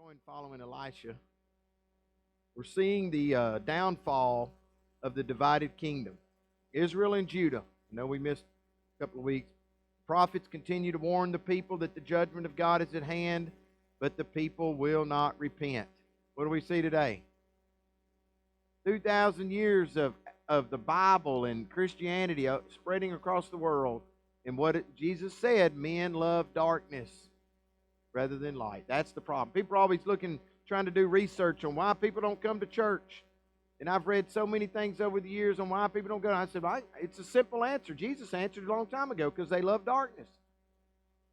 going following Elisha, we're seeing the downfall of the divided kingdom. Israel and Judah. I know we missed a couple of weeks. Prophets continue to warn the people that the judgment of God is at hand, but the people will not repent. What do we see today? 2,000 years of the Bible and Christianity spreading across the world. And Jesus said, men love darkness rather than light. That's the problem. People are always trying to do research on why people don't come to church. And I've read so many things over the years on why people don't go. And I said, it's a simple answer. Jesus answered a long time ago, because they love darkness.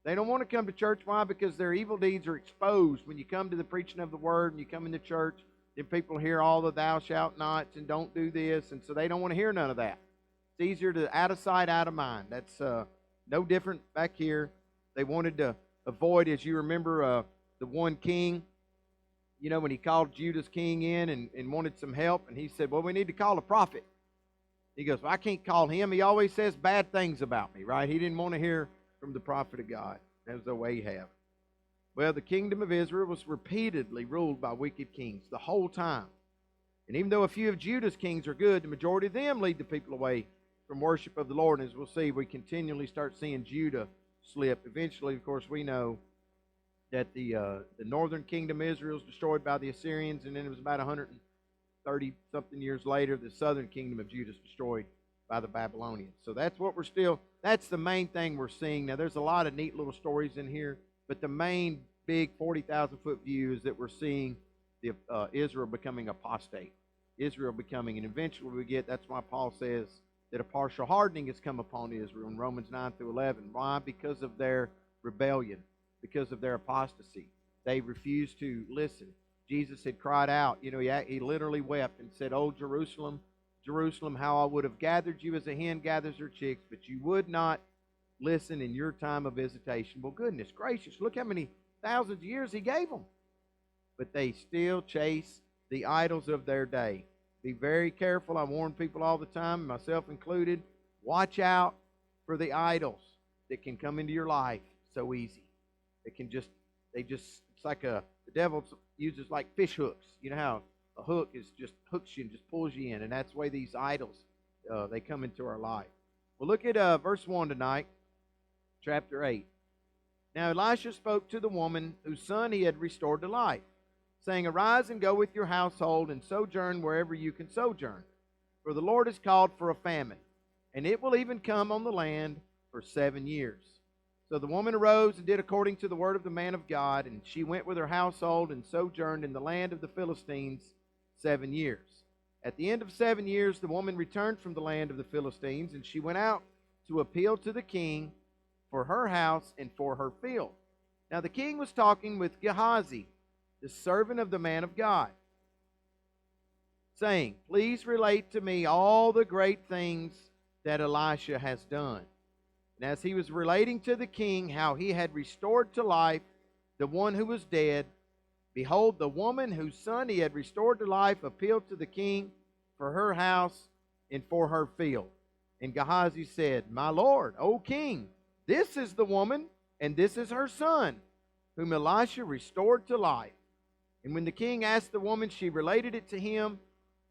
They don't want to come to church. Why? Because their evil deeds are exposed. When you come to the preaching of the Word and you come into church, then people hear all the thou shalt nots and don't do this, and so they don't want to hear none of that. It's easier to out of sight, out of mind. That's no different back here. They wanted to avoid, as you remember, the one king, when he called Judah's king in and wanted some help, and he said, well, we need to call a prophet. He goes, well, I can't call him. He always says bad things about me, right? He didn't want to hear from the prophet of God. That was the way he had. Well, the kingdom of Israel was repeatedly ruled by wicked kings the whole time. And even though a few of Judah's kings are good, the majority of them lead the people away from worship of the Lord. And as we'll see, we continually start seeing Judah slip. Eventually, of course, we know that the northern kingdom of Israel was destroyed by the Assyrians, and then it was about 130-something years later, the southern kingdom of Judah is destroyed by the Babylonians. So that's that's the main thing we're seeing. Now, there's a lot of neat little stories in here, but the main big 40,000-foot view is that we're seeing Israel becoming apostate. Israel becoming, and eventually that's why Paul says that a partial hardening has come upon Israel in Romans 9 through 11. Why? Because of their rebellion, because of their apostasy. They refused to listen. Jesus had cried out. He literally wept and said, "Oh, Jerusalem, Jerusalem, how I would have gathered you as a hen gathers her chicks, but you would not listen in your time of visitation." Well, goodness gracious, look how many thousands of years he gave them. But they still chase the idols of their day. Be very careful. I warn people all the time, myself included. Watch out for the idols that can come into your life so easy. It's like the devil uses like fish hooks. You know how a hook just hooks you and just pulls you in, and that's the way these idols, they come into our life. Well, look at verse 1 tonight, chapter 8. Now Elisha spoke to the woman whose son he had restored to life, saying, "Arise and go with your household and sojourn wherever you can sojourn. For the Lord has called for a famine, and it will even come on the land for 7 years." So the woman arose and did according to the word of the man of God, and she went with her household and sojourned in the land of the Philistines 7 years. At the end of 7 years, the woman returned from the land of the Philistines, and she went out to appeal to the king for her house and for her field. Now the king was talking with Gehazi, the servant of the man of God, saying, "Please relate to me all the great things that Elisha has done." And as he was relating to the king how he had restored to life the one who was dead, behold, the woman whose son he had restored to life appealed to the king for her house and for her field. And Gehazi said, "My lord, O king, this is the woman, and this is her son, whom Elisha restored to life." And when the king asked the woman, she related it to him.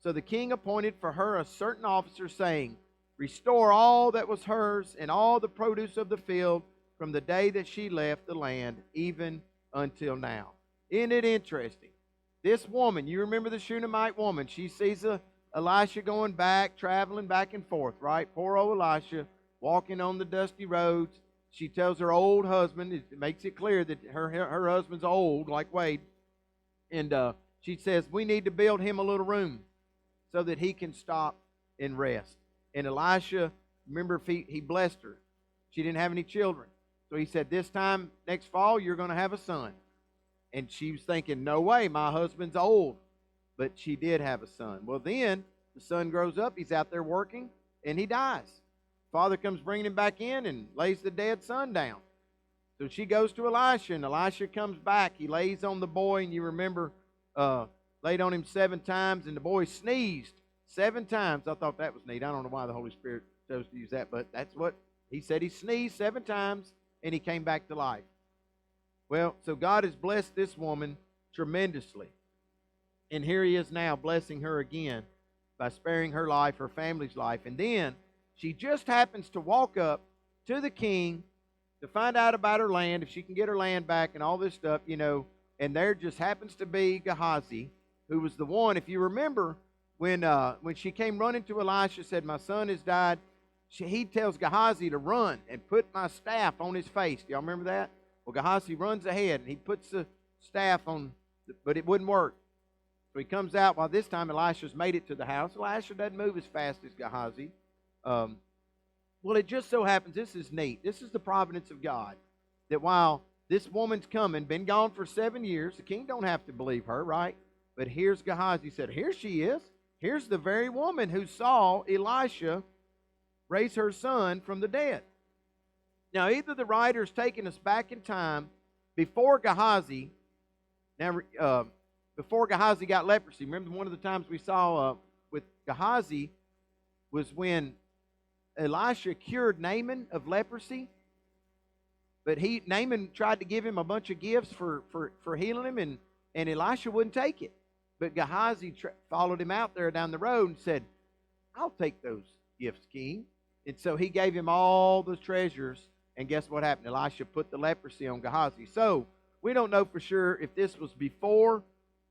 So the king appointed for her a certain officer, saying, "Restore all that was hers and all the produce of the field from the day that she left the land, even until now." Isn't it interesting? This woman, you remember the Shunammite woman, she sees Elisha going back, traveling back and forth, right? Poor old Elisha, walking on the dusty roads. She tells her old husband, it makes it clear that her husband's old, like Wade. And she says, "We need to build him a little room so that he can stop and rest." And Elisha, remember, he blessed her. She didn't have any children. So he said, "This time next fall, you're going to have a son." And she was thinking, "No way, my husband's old." But she did have a son. Well, then the son grows up. He's out there working, and he dies. Father comes bringing him back in and lays the dead son down. So she goes to Elisha, and Elisha comes back. He lays on the boy, and you remember, laid on him 7 times, and the boy sneezed 7 times. I thought that was neat. I don't know why the Holy Spirit chose to use that, but that's what he said. He sneezed 7 times, and he came back to life. Well, so God has blessed this woman. tremendously. And here he is now blessing her again by sparing her life, her family's life. And then she just happens to walk up to the king to find out about her land, if she can get her land back and all this stuff, And there just happens to be Gehazi, who was the one, if you remember, when she came running to Elisha, said, "My son has died." He tells Gehazi to run and put my staff on his face. Do y'all remember that? Well, Gehazi runs ahead and he puts the staff on, but it wouldn't work. So he comes out. While this time Elisha's made it to the house. Elisha doesn't move as fast as Gehazi. Well, it just so happens, this is neat. This is the providence of God. That while this woman's coming, been gone for 7 years, the king don't have to believe her, right? But here's Gehazi said, here she is. Here's the very woman who saw Elisha raise her son from the dead. Now, either the writer's taking us back in time before Gehazi, before Gehazi got leprosy. Remember one of the times we saw with Gehazi was when Elisha cured Naaman of leprosy. But Naaman tried to give him a bunch of gifts for healing him, and Elisha wouldn't take it. But Gehazi followed him out there down the road and said, "I'll take those gifts, king." And so he gave him all the treasures, and guess what happened? Elisha put the leprosy on Gehazi. So we don't know for sure if this was before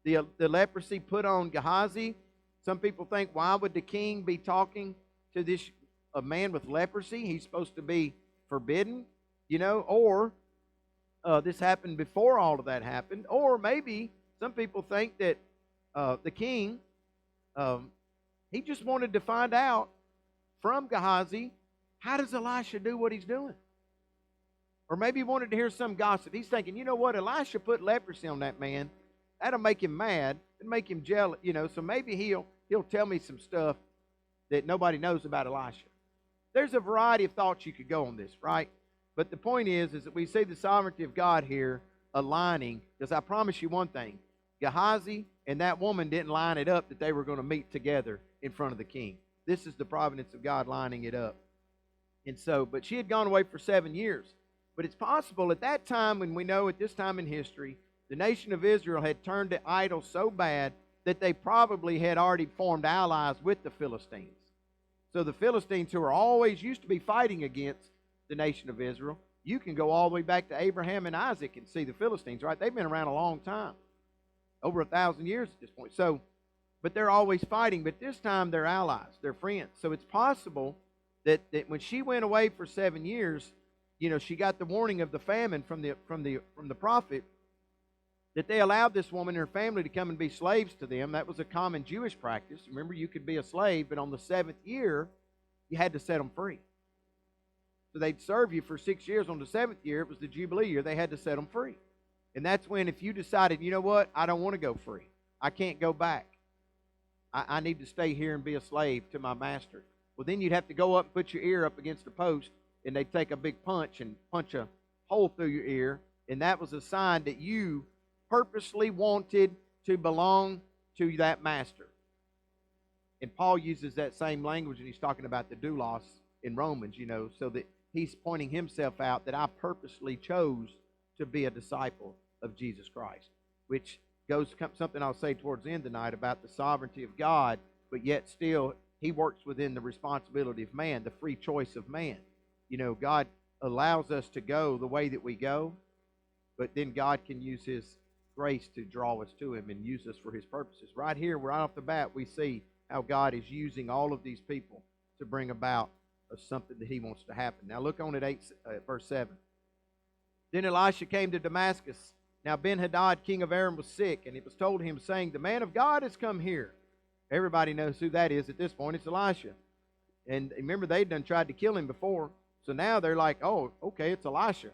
the leprosy put on Gehazi. Some people think, why would the king be talking to a man with leprosy? He's supposed to be forbidden, or this happened before all of that happened. Or maybe some people think that the king, he just wanted to find out from Gehazi, how does Elisha do what he's doing? Or maybe he wanted to hear some gossip. He's thinking, you know what, Elisha put leprosy on that man. That'll make him mad and make him jealous, so maybe he'll tell me some stuff that nobody knows about Elisha. There's a variety of thoughts you could go on this, right? But the point is that we see the sovereignty of God here aligning, because I promise you one thing, Gehazi and that woman didn't line it up that they were going to meet together in front of the king. This is the providence of God lining it up. And so, but she had gone away for 7 years. But it's possible at that time, when we know at this time in history, the nation of Israel had turned to idols so bad that they probably had already formed allies with the Philistines. So the Philistines, who are always used to be fighting against the nation of Israel, you can go all the way back to Abraham and Isaac and see the Philistines, right? They've been around a long time, over 1,000 years at this point. So, but they're always fighting. But this time they're allies, they're friends. So it's possible that when she went away for 7 years, she got the warning of the famine from the prophet, that they allowed this woman and her family to come and be slaves to them. That was a common Jewish practice. Remember, you could be a slave, but on the 7th year, you had to set them free. So they'd serve you for 6 years. On the 7th year, it was the Jubilee year, they had to set them free. And that's when, if you decided, you know what, I don't want to go free, I can't go back, I need to stay here and be a slave to my master, well, then you'd have to go up and put your ear up against a post, and they'd take a big punch and punch a hole through your ear, and that was a sign that you purposely wanted to belong to that master. And Paul uses that same language, and he's talking about the doulos in Romans, so that he's pointing himself out, that I purposely chose to be a disciple of Jesus Christ, which goes something I'll say towards the end tonight about the sovereignty of God, but yet still he works within the responsibility of man, the free choice of man. God allows us to go the way that we go, but then God can use his grace to draw us to him and use us for his purposes. Right here, right off the bat, we see how God is using all of these people to bring about something that he wants to happen. Now look on at verse 7. Then Elisha came to Damascus. Now Ben-Hadad, king of Aram, was sick, and it was told him, saying, the man of God has come here. Everybody knows who that is at this point. It's Elisha. And remember, they'd done tried to kill him before. So now they're like, oh, okay, it's Elisha.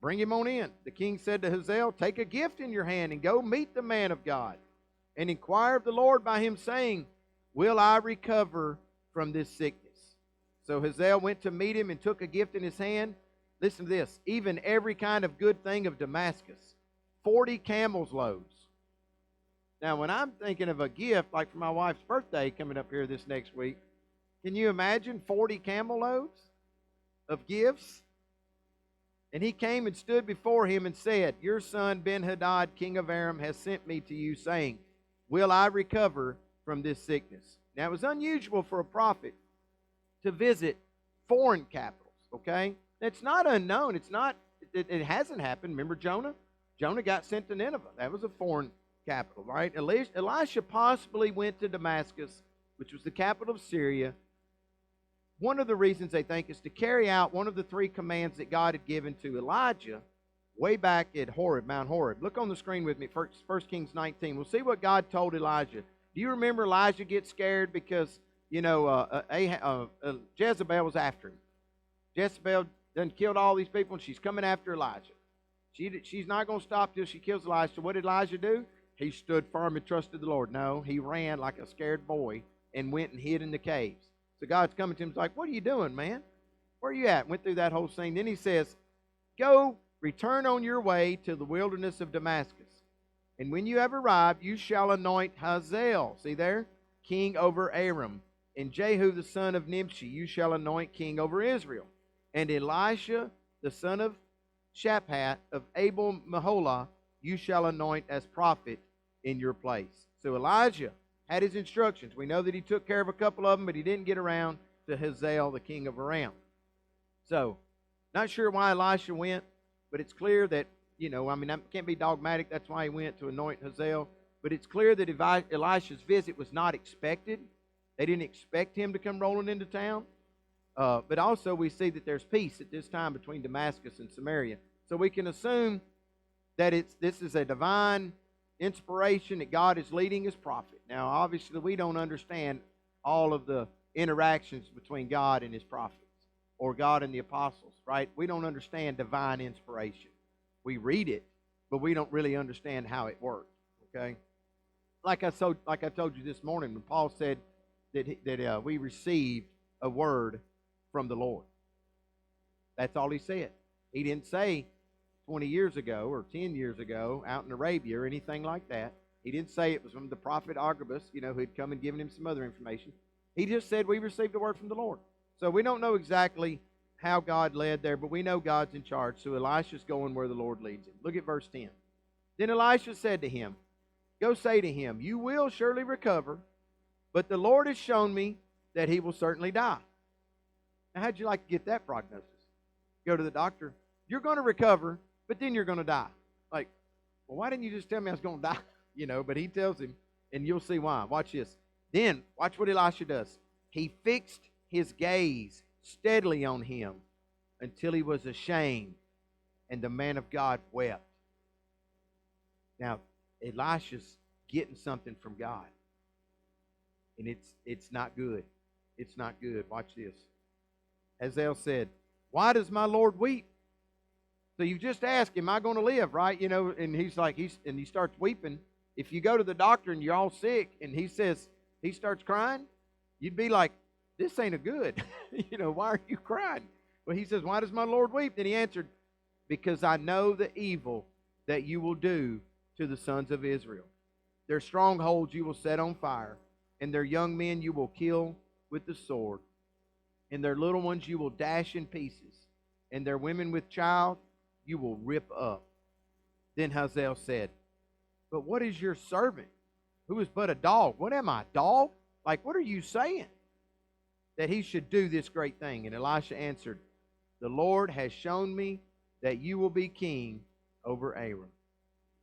Bring him on in. The king said to Hazael, take a gift in your hand and go meet the man of God, and inquire of the Lord by him, saying, will I recover from this sickness? So Hazael went to meet him and took a gift in his hand. Listen to this. Even every kind of good thing of Damascus, 40 camels loads. Now, when I'm thinking of a gift, like for my wife's birthday coming up here this next week, can you imagine 40 camel loads of gifts? And he came and stood before him and said, Your son Ben-Hadad, king of Aram, has sent me to you, saying, Will I recover from this sickness? Now, it was unusual for a prophet to visit foreign capitals, okay? It's not unknown. It hasn't happened. Remember Jonah? Jonah got sent to Nineveh. That was a foreign capital, right? Elisha possibly went to Damascus, which was the capital of Syria. One of the reasons they think is to carry out one of the 3 commands that God had given to Elijah way back at Horeb, Mount Horeb. Look on the screen with me, 1 Kings 19. We'll see what God told Elijah. Do you remember Elijah gets scared because, Jezebel was after him? Jezebel done killed all these people, and she's coming after Elijah. She's not going to stop till she kills Elijah. So what did Elijah do? He stood firm and trusted the Lord. No, he ran like a scared boy and went and hid in the caves. So God's coming to him, like, what are you doing, man? Where are you at? Went through that whole scene. Then he says, Go, return on your way to the wilderness of Damascus. And when you have arrived, you shall anoint Hazael, see there, king over Aram. And Jehu the son of Nimshi you shall anoint king over Israel. And Elisha the son of Shaphat of Abel Meholah you shall anoint as prophet in your place. So Elijah had his instructions. We know that he took care of a couple of them, but he didn't get around to Hazael, the king of Aram. So, not sure why Elisha went, but it's clear that, that can't be dogmatic. That's why he went to anoint Hazael. But it's clear that Elisha's visit was not expected. They didn't expect him to come rolling into town. But also we see that there's peace at this time between Damascus and Samaria. So we can assume that this is a divine inspiration that God is leading his prophet. Now, obviously, we don't understand all of the interactions between God and his prophets or God and the apostles, right? We don't understand divine inspiration. We read it, but we don't really understand how it works, okay? Like I told you this morning when Paul said that we received a word from the Lord. That's all he said. He didn't say 20 years ago or 10 years ago out in Arabia or anything like that. He didn't say it was from the prophet Agabus, who had come and given him some other information. He just said we received a word from the Lord. So we don't know exactly how God led there, but we know God's in charge. So Elisha's going where the Lord leads him. Look at verse 10. Then Elisha said to him, Go say to him, You will surely recover, but the Lord has shown me that he will certainly die. Now, how'd you like to get that prognosis? Go to the doctor. You're going to recover, but then you're going to die. Like, well, why didn't you just tell me I was going to die? But he tells him, and you'll see why. Watch this. Then, watch what Elisha does. He fixed his gaze steadily on him until he was ashamed, and the man of God wept. Now, Elisha's getting something from God, and it's not good. It's not good. Watch this. Hazael said, Why does my Lord weep? So you just ask, am I going to live, right? And he's like, and he starts weeping. If you go to the doctor and you're all sick and he starts crying, you'd be like, this ain't a good. Why are you crying? Well, he says, why does my Lord weep? Then he answered, because I know the evil that you will do to the sons of Israel. Their strongholds you will set on fire, and their young men you will kill with the sword, and their little ones you will dash in pieces, and their women with child you will rip up. Then Hazael said, But what is your servant, who is but a dog? What am I, a dog? Like, what are you saying? That he should do this great thing. And Elisha answered, The Lord has shown me that you will be king over Aram.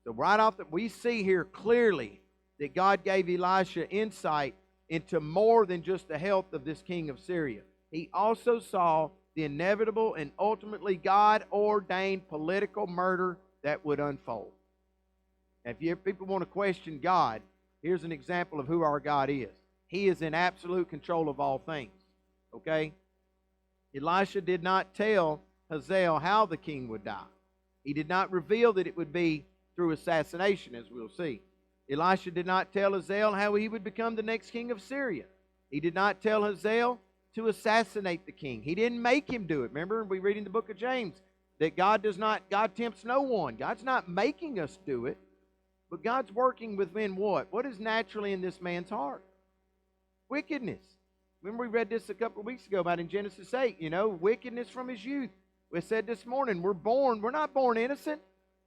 So right off we see here clearly that God gave Elisha insight into more than just the health of this king of Syria. He also saw the inevitable and ultimately God-ordained political murder that would unfold. Now, if people want to question God, here's an example of who our God is. He is in absolute control of all things. Okay? Elisha did not tell Hazael how the king would die. He did not reveal that it would be through assassination, as we'll see. Elisha did not tell Hazael how he would become the next king of Syria. He did not tell Hazael to assassinate the king. He didn't make him do it. Remember, we read in the book of James that God tempts no one. God's not making us do it, but God's working within what? What is naturally in this man's heart? Wickedness. Remember we read this a couple of weeks ago about in Genesis 8, wickedness from his youth. We said this morning, we're not born innocent.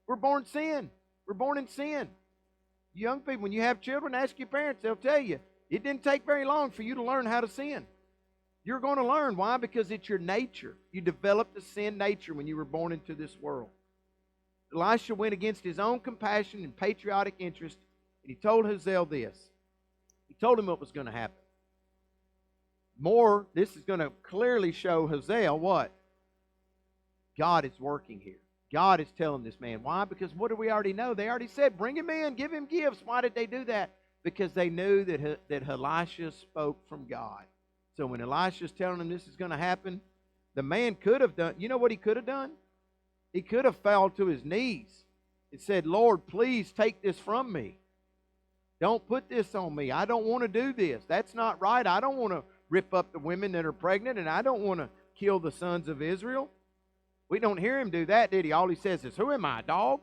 We're born sin. We're born in sin. Young people, when you have children, ask your parents. They'll tell you, it didn't take very long for you to learn how to sin. You're going to learn. Why? Because it's your nature. You developed a sin nature when you were born into this world. Elisha went against his own compassion and patriotic interest, and he told Hazael this. He told him what was going to happen. This is going to clearly show Hazael what? God is working here. God is telling this man. Why? Because what do we already know? They already said, bring him in, give him gifts. Why did they do that? Because they knew that Elisha spoke from God. So when Elisha's telling him this is going to happen, the man could have done, you know what he could have done? He could have fell to his knees and said, Lord, please take this from me. Don't put this on me. I don't want to do this. That's not right. I don't want to rip up the women that are pregnant, and I don't want to kill the sons of Israel. We don't hear him do that, did he? All he says is, who am I, dog?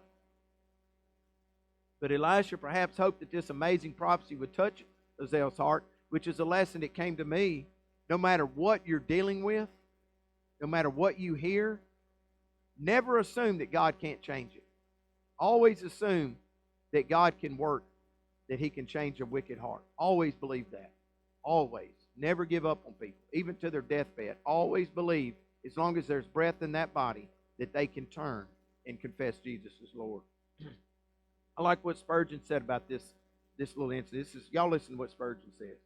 But Elisha perhaps hoped that this amazing prophecy would touch Hazael's heart, which is a lesson that came to me. No matter what you're dealing with, no matter what you hear, never assume that God can't change it. Always assume that God can work, that He can change a wicked heart. Always believe that. Always. Never give up on people, even to their deathbed. Always believe, as long as there's breath in that body, that they can turn and confess Jesus as Lord. I like what Spurgeon said about this little incident. Y'all listen to what Spurgeon says.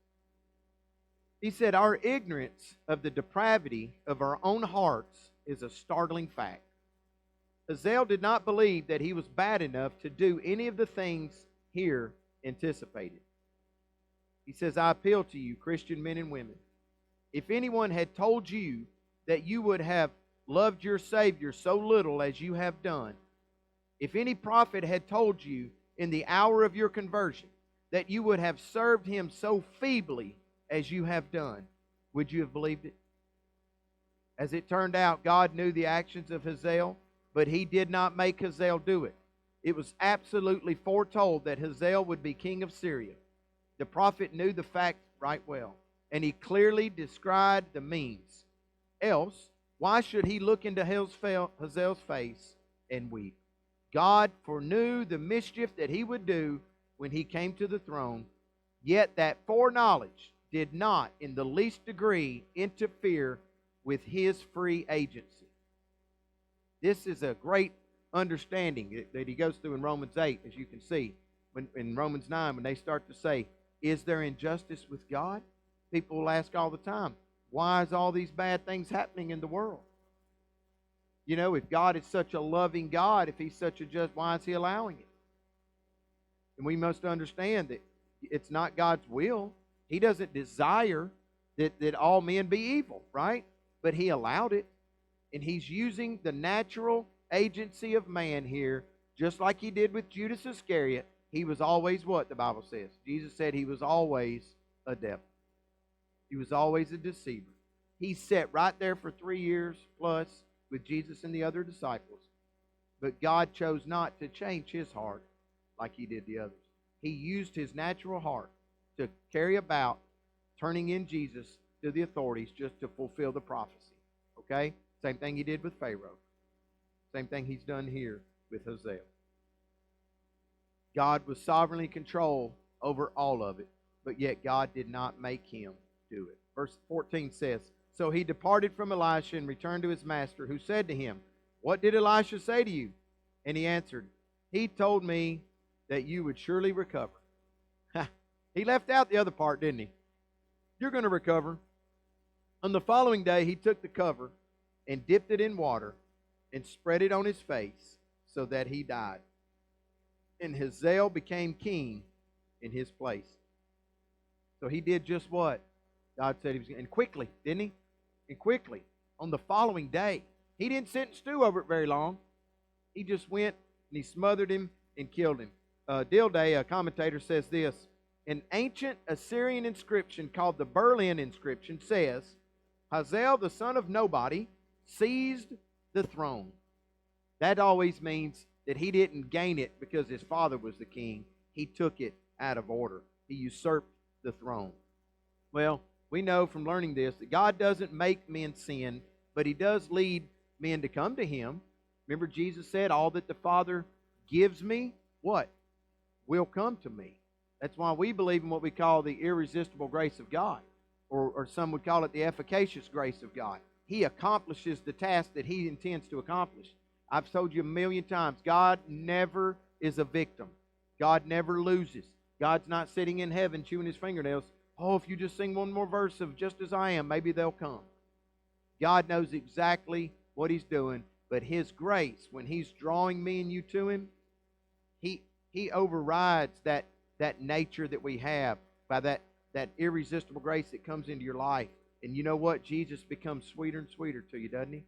He said, our ignorance of the depravity of our own hearts is a startling fact. Hazael did not believe that he was bad enough to do any of the things here anticipated. He says, I appeal to you, Christian men and women. If anyone had told you that you would have loved your Savior so little as you have done, if any prophet had told you in the hour of your conversion that you would have served Him so feebly as you have done, would you have believed it? As it turned out, God knew the actions of Hazael, but He did not make Hazael do it. It was absolutely foretold that Hazael would be king of Syria. The prophet knew the fact right well, and he clearly described the means. Else, why should he look into Hazael's face and weep? God foreknew the mischief that he would do when he came to the throne, yet that foreknowledge did not in the least degree interfere with his free agency. This is a great understanding that he goes through in Romans 8, as you can see. In Romans 9, when they start to say, is there injustice with God? People will ask all the time, why is all these bad things happening in the world? You know, if God is such a loving God, if He's such a just, why is He allowing it? And we must understand that it's not God's will. He doesn't desire that all men be evil, right? But He allowed it. And He's using the natural agency of man here, just like He did with Judas Iscariot. He was always what the Bible says. Jesus said he was always a devil. He was always a deceiver. He sat right there for 3 years plus with Jesus and the other disciples. But God chose not to change His heart like He did the others. He used His natural heart to carry about turning in Jesus to the authorities just to fulfill the prophecy. Okay? Same thing He did with Pharaoh. Same thing He's done here with Hazael. God was sovereignly in control over all of it, but yet God did not make him do it. Verse 14 says, so he departed from Elisha and returned to his master, who said to him, what did Elisha say to you? And he answered, he told me that you would surely recover. He left out the other part, didn't he? You're going to recover. On the following day, he took the cover and dipped it in water and spread it on his face so that he died. And Hazael became king in his place. So he did just what God said he was going to. And quickly, didn't he? And quickly, on the following day. He didn't sit and stew over it very long. He just went and he smothered him and killed him. Dilday, a commentator, says this. An ancient Assyrian inscription called the Berlin inscription says, Hazael, the son of nobody, seized the throne. That always means that he didn't gain it because his father was the king. He took it out of order. He usurped the throne. Well, we know from learning this that God doesn't make men sin, but He does lead men to come to him. Remember, Jesus said, all that the Father gives me, what? Will come to me. That's why we believe in what we call the irresistible grace of God, or some would call it the efficacious grace of God. He accomplishes the task that he intends to accomplish. I've told you a million times, God never is a victim. God never loses. God's not sitting in heaven chewing his fingernails. Oh, if you just sing one more verse of Just As I Am, maybe they'll come. God knows exactly what he's doing, but his grace, when he's drawing me and you to him, he overrides that nature that we have by that irresistible grace that comes into your life. And you know what? Jesus becomes sweeter and sweeter to you, doesn't he?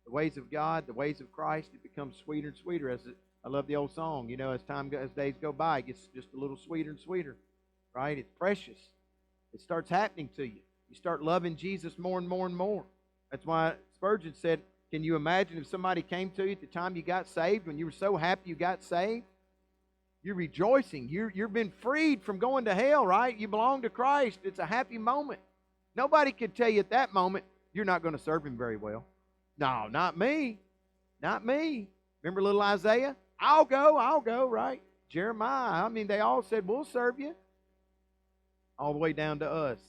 The ways of God, the ways of Christ, it becomes sweeter and sweeter. I love the old song, as days go by, it gets just a little sweeter and sweeter, right? It's precious. It starts happening to you. You start loving Jesus more and more and more. That's why Spurgeon said, can you imagine if somebody came to you at the time you got saved, when you were so happy you got saved? You're rejoicing. You've been freed from going to hell, right? You belong to Christ. It's a happy moment. Nobody could tell you at that moment, you're not going to serve him very well. No, not me. Not me. Remember little Isaiah? I'll go, right? Jeremiah, they all said, we'll serve you. All the way down to us.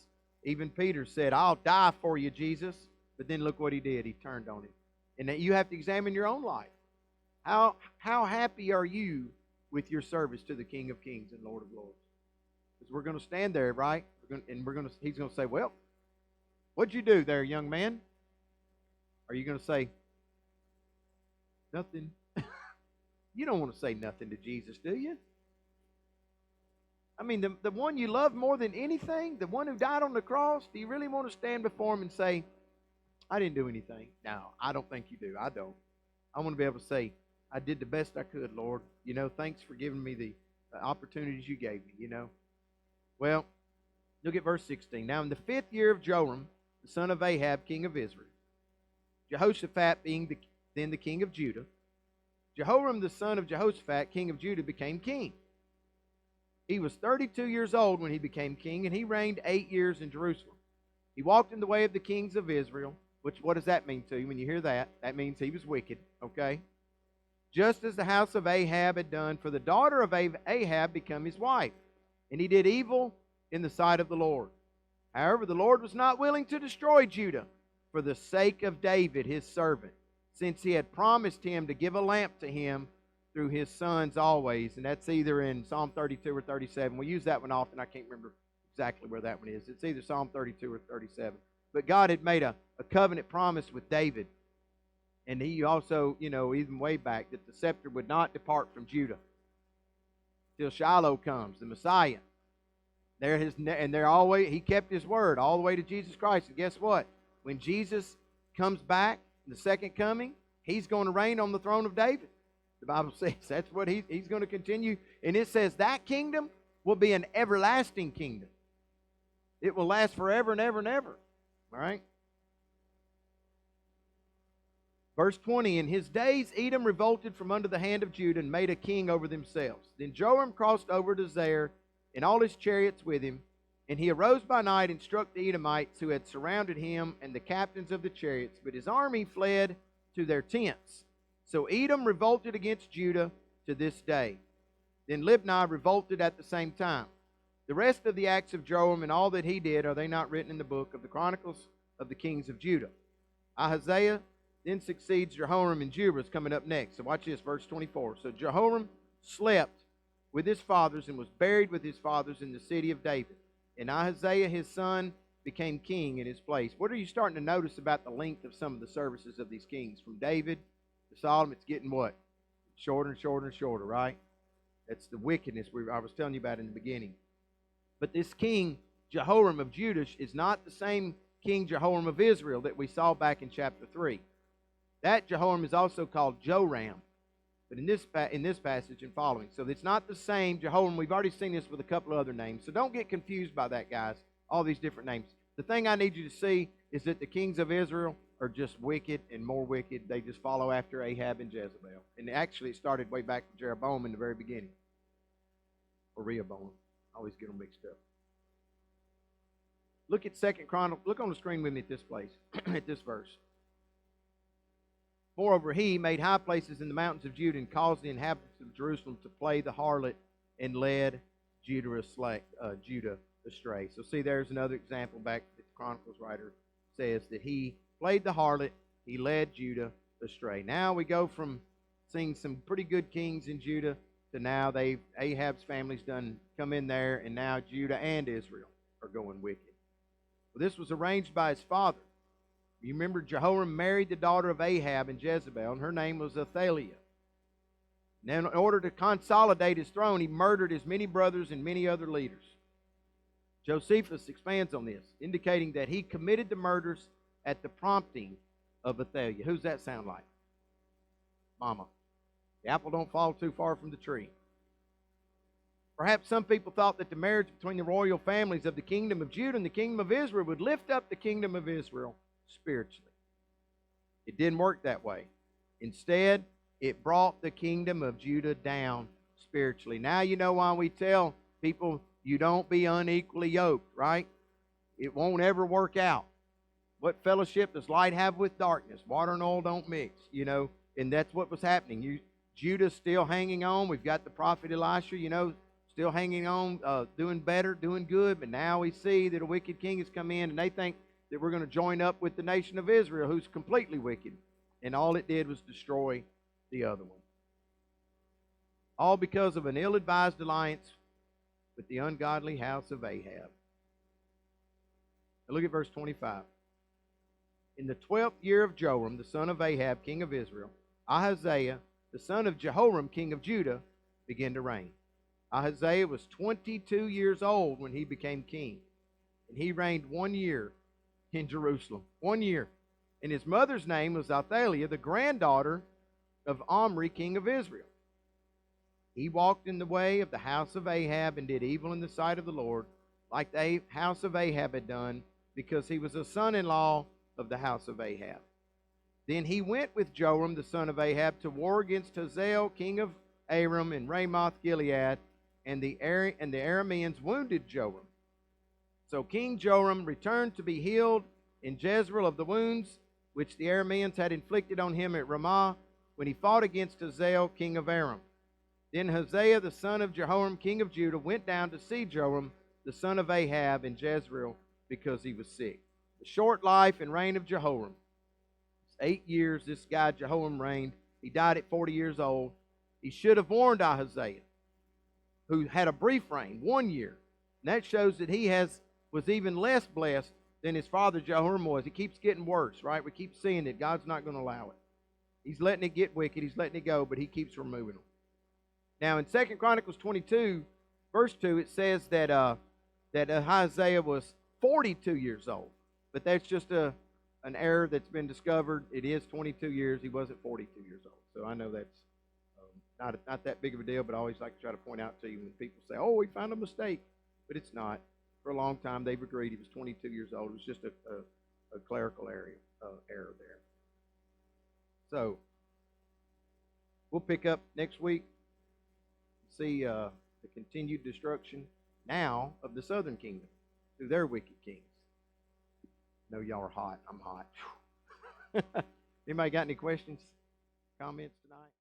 Even Peter said, I'll die for you, Jesus. But then look what he did. He turned on him. And that you have to examine your own life. How happy are you with your service to the King of Kings and Lord of Lords? Because we're going to stand there, right? He's going to say, well, what'd you do there, young man? Are you going to say, nothing? You don't want to say nothing to Jesus, do you? The one you love more than anything, the one who died on the cross, do you really want to stand before him and say, I didn't do anything? No, I don't think you do. I don't. I want to be able to say, I did the best I could, Lord. Thanks for giving me the opportunities you gave me, Well, look at verse 16. Now, in the 5th year of Joram, the son of Ahab, king of Israel, Jehoshaphat being then the king of Judah, Jehoram, the son of Jehoshaphat, king of Judah, became king. He was 32 years old when he became king, and he reigned 8 years in Jerusalem. He walked in the way of the kings of Israel, which, what does that mean to you when you hear that? That means he was wicked, okay? Just as the house of Ahab had done, for the daughter of Ahab became his wife. And he did evil in the sight of the Lord. However, the Lord was not willing to destroy Judah for the sake of David, his servant, since he had promised him to give a lamp to him through his sons always. And that's either in Psalm 32 or 37. We use that one often. I can't remember exactly where that one is. It's either Psalm 32 or 37. But God had made a covenant promise with David. And he also, even way back, that the scepter would not depart from Judah till Shiloh comes, the Messiah. He kept his word all the way to Jesus Christ. And guess what? When Jesus comes back, the second coming, he's going to reign on the throne of David. The Bible says that's what he's going to continue. And it says that kingdom will be an everlasting kingdom. It will last forever and ever and ever. All right? Verse 20, in his days Edom revolted from under the hand of Judah and made a king over themselves. Then Joram crossed over to Zair and all his chariots with him. And he arose by night and struck the Edomites who had surrounded him and the captains of the chariots. But his army fled to their tents. So Edom revolted against Judah to this day. Then Libnah revolted at the same time. The rest of the acts of Joram and all that he did, are they not written in the book of the Chronicles of the kings of Judah? Ahaziah then succeeds Jehoram, and Judah is coming up next. So watch this, verse 24. So Jehoram slept with his fathers and was buried with his fathers in the city of David. And Ahaziah his son became king in his place. What are you starting to notice about the length of some of the services of these kings? From David to Solomon, it's getting what? Shorter and shorter and shorter, right? That's the wickedness I was telling you about in the beginning. But this king, Jehoram of Judah, is not the same king Jehoram of Israel that we saw back in chapter 3. That Jehoram is also called Joram, but in this passage and following. So it's not the same Jehoram. We've already seen this with a couple of other names. So don't get confused by that, guys, all these different names. The thing I need you to see is that the kings of Israel are just wicked and more wicked. They just follow after Ahab and Jezebel. And actually it started way back with Jeroboam in the very beginning. Or Rehoboam. I always get them mixed up. Look at 2 Chronicles. Look on the screen with me at this place, at this verse. Moreover, he made high places in the mountains of Judah and caused the inhabitants of Jerusalem to play the harlot and led Judah astray. So see, there's another example back that the Chronicles writer says that he played the harlot, he led Judah astray. Now we go from seeing some pretty good kings in Judah to now Ahab's family's done come in there, and now Judah and Israel are going wicked. Well, this was arranged by his father. You remember Jehoram married the daughter of Ahab and Jezebel, and her name was Athaliah. Now, in order to consolidate his throne, he murdered his many brothers and many other leaders. Josephus expands on this, indicating that he committed the murders at the prompting of Athaliah. Who's that sound like? Mama. The apple don't fall too far from the tree. Perhaps some people thought that the marriage between the royal families of the kingdom of Judah and the kingdom of Israel would lift up the kingdom of Israel spiritually. It didn't work that way. Instead, it brought the kingdom of Judah down spiritually. Now you know why we tell people you don't be unequally yoked, right? It won't ever work out. What fellowship does light have with darkness? Water and oil don't mix, and that's what was happening. Judah's still hanging on. We've got the prophet Elisha, still hanging on, doing better, doing good. But now we see that a wicked king has come in, and they think that we're going to join up with the nation of Israel, who's completely wicked. And all it did was destroy the other one. All because of an ill-advised alliance with the ungodly house of Ahab. Now look at verse 25. In the 12th year of Joram, the son of Ahab, king of Israel, Ahaziah, the son of Jehoram, king of Judah, began to reign. Ahaziah was 22 years old when he became king, and he reigned 1 year in Jerusalem. 1 year. And his mother's name was Athaliah, the granddaughter of Omri, king of Israel. He walked in the way of the house of Ahab and did evil in the sight of the Lord, like the house of Ahab had done, because he was a son-in-law of the house of Ahab. Then he went with Joram, the son of Ahab, to war against Hazael, king of Aram, and Ramoth Gilead, and the Arameans wounded Joram. So King Joram returned to be healed in Jezreel of the wounds which the Arameans had inflicted on him at Ramah when he fought against Hazael, king of Aram. Then Hazael, the son of Jehoram, king of Judah, went down to see Joram, the son of Ahab, in Jezreel because he was sick. The short life and reign of Jehoram. 8 years this guy Jehoram reigned. He died at 40 years old. He should have warned Ahaziah, who had a brief reign, 1 year. And that shows that he was even less blessed than his father Jehoram was. It keeps getting worse, right? We keep seeing that God's not going to allow it. He's letting it get wicked. He's letting it go, but he keeps removing them. Now, in 2 Chronicles 22, verse 2, it says that Ahaziah was 42 years old. But that's just an error that's been discovered. It is 22 years. He wasn't 42 years old. So I know that's not that big of a deal, but I always like to try to point out to you when people say, oh, we found a mistake. But it's not. For a long time, they've agreed he was 22 years old. It was just a clerical error there. So, we'll pick up next week, see the continued destruction now of the southern kingdom through their wicked kings. I know y'all are hot. I'm hot. Anybody got any questions, comments tonight?